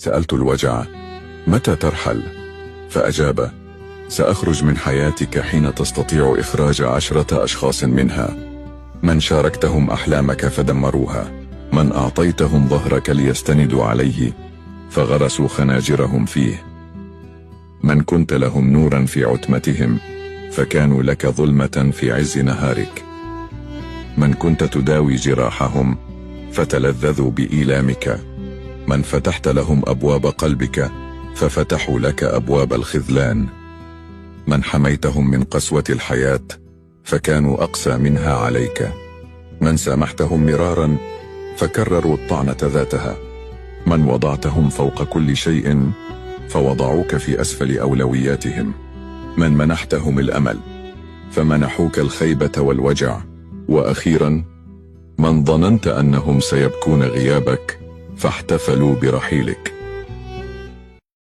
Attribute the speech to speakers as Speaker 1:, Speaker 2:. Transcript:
Speaker 1: سألت الوجع: متى ترحل؟ فأجاب: سأخرج من حياتك حين تستطيع إخراج 10 أشخاص منها. من شاركتهم أحلامك فدمروها، من أعطيتهم ظهرك ليستندوا عليه فغرسوا خناجرهم فيه، من كنت لهم نورا في عتمتهم فكانوا لك ظلمة في عز نهارك، من كنت تداوي جراحهم فتلذذوا بإيلامك، من فتحت لهم أبواب قلبك ففتحوا لك أبواب الخذلان، من حميتهم من قسوة الحياة فكانوا أقسى منها عليك، من سامحتهم مرارا فكرروا الطعنة ذاتها، من وضعتهم فوق كل شيء فوضعوك في أسفل أولوياتهم، من منحتهم الأمل فمنحوك الخيبة والوجع، وأخيرا من ظننت أنهم سيبكون غيابك فاحتفلوا برحيلك.